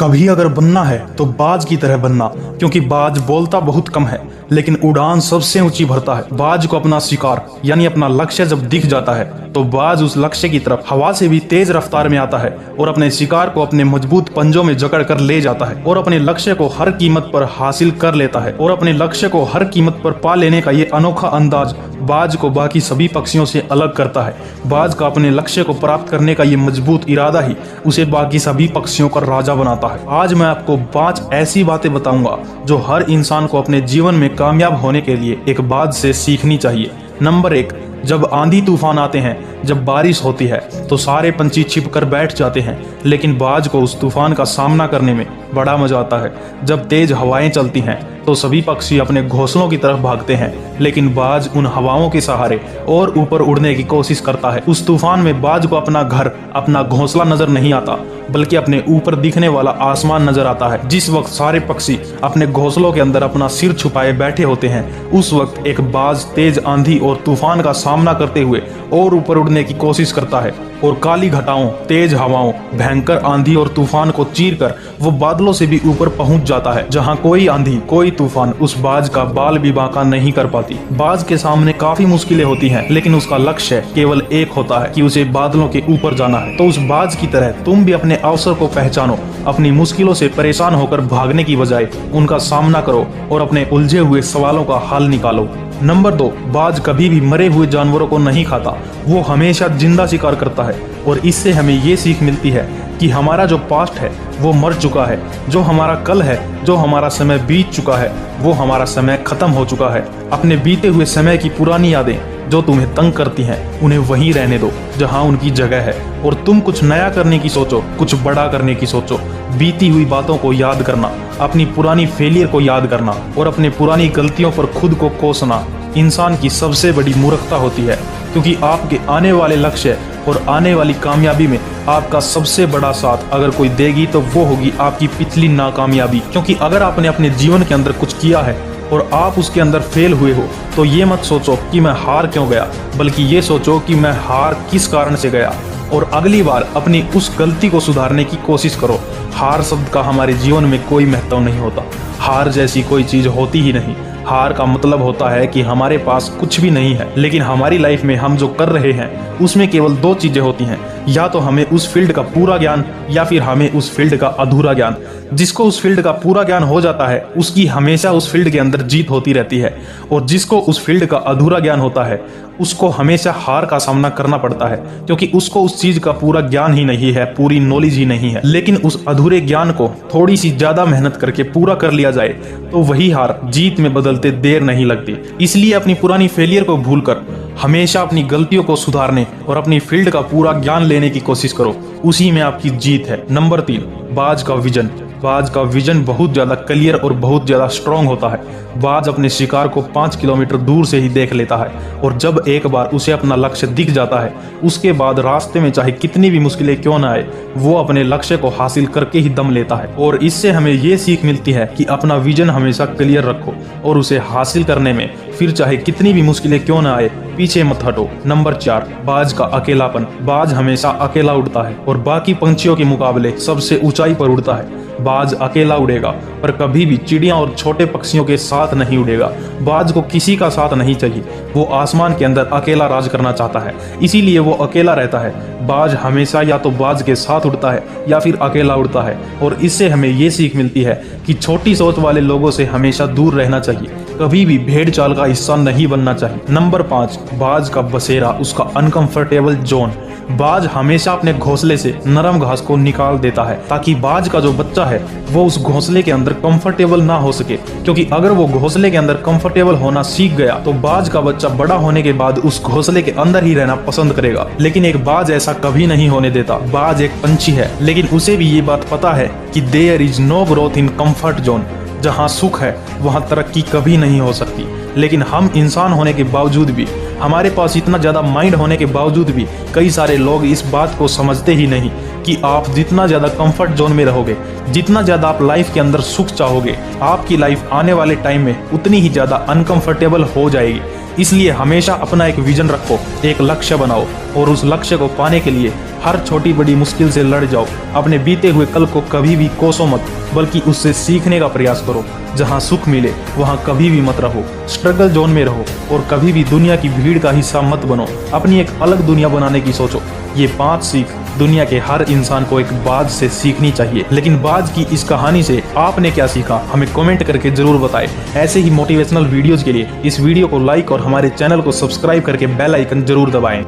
कभी अगर बनना है तो बाज की तरह बनना, क्योंकि बाज बोलता बहुत कम है लेकिन उड़ान सबसे ऊंची भरता है। बाज को अपना शिकार यानी अपना लक्ष्य जब दिख जाता है तो बाज उस लक्ष्य की तरफ हवा से भी तेज रफ्तार में आता है और अपने शिकार को अपने मजबूत पंजों में जकड़ कर ले जाता है और अपने लक्ष्य को हर कीमत पर हासिल कर लेता है। और अपने लक्ष्य को हर कीमत पर पा लेने का ये अनोखा अंदाज बाज को बाकी सभी पक्षियों से अलग करता है। बाज का अपने लक्ष्य को प्राप्त करने का ये मजबूत इरादा ही उसे बाकी सभी पक्षियों का राजा बनाता है। आज मैं आपको 5 ऐसी बातें बताऊंगा जो हर इंसान को अपने जीवन में कामयाब होने के लिए एक बाज से सीखनी चाहिए। नंबर 1, जब आंधी तूफान आते हैं, जब बारिश होती है तो सारे पंछी छिप कर बैठ जाते हैं, लेकिन बाज को उस तूफान का सामना करने में बड़ा मजा आता है। जब तेज हवाएं चलती हैं तो सभी पक्षी अपने घोंसलों की तरफ भागते हैं, लेकिन बाज उन हवाओं के सहारे और ऊपर उड़ने की कोशिश करता है। उस तूफान में बाज को अपना घर, अपना घोंसला नजर नहीं आता, बल्कि अपने ऊपर दिखने वाला आसमान नजर आता है। जिस वक्त सारे पक्षी अपने घोंसलों के अंदर अपना सिर छुपाए बैठे होते हैं, उस वक्त एक बाज तेज आंधी और तूफान का सामना करते हुए और ऊपर उड़ने की कोशिश करता है और काली घटाओं, तेज हवाओं, भयंकर आंधी और तूफान को चीर कर वो बादलों से भी ऊपर पहुंच जाता है, जहां कोई आंधी, कोई तूफान उस बाज का बाल भी बांका नहीं कर पाती। बाज के सामने काफी मुश्किलें होती हैं, लेकिन उसका लक्ष्य केवल एक होता है कि उसे बादलों के ऊपर जाना है। तो उस बाज की तरह तुम भी अपने अवसर को पहचानो, अपनी मुश्किलों से परेशान होकर भागने की बजाय उनका सामना करो और अपने उलझे हुए सवालों का हल निकालो। नंबर 2, बाज कभी भी मरे हुए जानवरों को नहीं खाता, वो हमेशा जिंदा शिकार करता है। और इससे हमें ये सीख मिलती है कि हमारा जो पास्ट है वो मर चुका है, जो हमारा कल है, जो हमारा समय बीत चुका है, वो हमारा समय खत्म हो चुका है। अपने बीते हुए समय की पुरानी यादें जो तुम्हें तंग करती हैं, उन्हें वहीं रहने दो जहां उनकी जगह है, और तुम कुछ नया करने की सोचो, कुछ बड़ा करने की सोचो। बीती हुई बातों को याद करना, अपनी पुरानी फेलियर को याद करना और अपनी पुरानी गलतियों पर खुद को कोसना इंसान की सबसे बड़ी मूर्खता होती है, क्योंकि आपके आने वाले लक्ष्य और आने वाली कामयाबी में आपका सबसे बड़ा साथ अगर कोई देगी तो वो होगी आपकी पिछली नाकामयाबी। क्योंकि अगर आपने अपने जीवन के अंदर कुछ किया है और आप उसके अंदर फेल हुए हो, तो ये मत सोचो कि मैं हार क्यों गया, बल्कि ये सोचो कि मैं हार किस कारण से गया, और अगली बार अपनी उस गलती को सुधारने की कोशिश करो। हार शब्द का हमारे जीवन में कोई महत्व नहीं होता। हार जैसी कोई चीज होती ही नहीं। हार का मतलब होता है कि हमारे पास कुछ भी नहीं है, लेकिन हमारी लाइफ में हम जो कर रहे हैं उसमें केवल 2 चीजें होती हैं, या तो हमें उस फील्ड का पूरा ज्ञान या फिर हमें उस फील्ड का अधूरा ज्ञान। जिसको उस फील्ड का पूरा ज्ञान हो जाता है उसकी हमेशा उस फील्ड के अंदर जीत होती रहती है, और जिसको उस फील्ड का अधूरा ज्ञान होता है उसको हमेशा हार का सामना करना पड़ता है, क्योंकि उसको उस चीज का पूरा ज्ञान ही नहीं है, पूरी नॉलेज ही नहीं है। लेकिन उस अधूरे ज्ञान को थोड़ी सी ज्यादा मेहनत करके पूरा कर लिया जाए तो वही हार जीत में बदलते देर नहीं लगती। इसलिए अपनी पुरानी फेलियर को भूलकर हमेशा अपनी गलतियों को सुधारने और अपनी फील्ड का पूरा ज्ञान लेने की कोशिश करो, उसी में आपकी जीत है। नंबर 3, बाज का विजन। बाज का विजन बहुत ज्यादा क्लियर और बहुत ज्यादा स्ट्रॉन्ग होता है। बाज अपने शिकार को 5 किलोमीटर दूर से ही देख लेता है, और जब एक बार उसे अपना लक्ष्य दिख जाता है, उसके बाद रास्ते में चाहे कितनी भी मुश्किलें क्यों ना आए, वो अपने लक्ष्य को हासिल करके ही दम लेता है। और इससे हमें ये सीख मिलती है कि अपना विजन हमेशा क्लियर रखो और उसे हासिल करने में फिर चाहे कितनी भी मुश्किलें क्यों ना आए, पीछे मत हटो। नंबर 4, बाज का अकेलापन। बाज हमेशा अकेला उड़ता है और बाकी पंछियों के मुकाबले सबसे ऊंचाई पर उड़ता है। बाज अकेला उड़ेगा पर कभी भी चिड़िया और छोटे पक्षियों के साथ नहीं उड़ेगा। बाज को किसी का साथ नहीं चाहिए, वो आसमान के अंदर अकेला राज करना चाहता है, इसीलिए वो अकेला रहता है। बाज हमेशा या तो बाज के साथ उड़ता है या फिर अकेला उड़ता है, और इससे हमें ये सीख मिलती है कि छोटी सोच वाले लोगों से हमेशा दूर रहना चाहिए, कभी भी भेड़ चाल का हिस्सा नहीं बनना चाहिए। नंबर 5, बाज का बसेरा, उसका अनकंफर्टेबल जोन। बाज हमेशा अपने घोंसले से नरम घास को निकाल देता है ताकि बाज का जो बच्चा है वो उस घोंसले के अंदर कंफर्टेबल ना हो सके, क्योंकि अगर वो घोंसले के अंदर कंफर्टेबल होना सीख गया तो बाज का बच्चा बड़ा होने के बाद उस घोंसले के अंदर ही रहना पसंद करेगा। लेकिन एक बाज ऐसा कभी नहीं होने देता। बाज एक पंछी है, लेकिन उसे भी ये बात पता है कि there is no growth in comfort zone. जहाँ सुख है वहाँ तरक्की कभी नहीं हो सकती। लेकिन हम इंसान होने के बावजूद भी, हमारे पास इतना ज़्यादा माइंड होने के बावजूद भी कई सारे लोग इस बात को समझते ही नहीं कि आप जितना ज़्यादा कंफर्ट जोन में रहोगे, जितना ज़्यादा आप लाइफ के अंदर सुख चाहोगे, आपकी लाइफ आने वाले टाइम में उतनी ही ज़्यादा अनकंफर्टेबल हो जाएगी। इसलिए हमेशा अपना एक विजन रखो, एक लक्ष्य बनाओ और उस लक्ष्य को पाने के लिए हर छोटी बड़ी मुश्किल से लड़ जाओ। अपने बीते हुए कल को कभी भी कोसो मत, बल्कि उससे सीखने का प्रयास करो। जहाँ सुख मिले वहाँ कभी भी मत रहो, स्ट्रगल जोन में रहो और कभी भी दुनिया की भीड़ का हिस्सा मत बनो। अपनी एक अलग दुनिया बनाने की सोचो। ये 5 सीख दुनिया के हर इंसान को एक बाज से सीखनी चाहिए। लेकिन बाज की इस कहानी से आपने क्या सीखा, हमें कमेंट करके जरूर बताएं। ऐसे ही मोटिवेशनल वीडियोज के लिए इस वीडियो को लाइक और हमारे चैनल को सब्सक्राइब करके बेल आइकन जरूर दबाएं।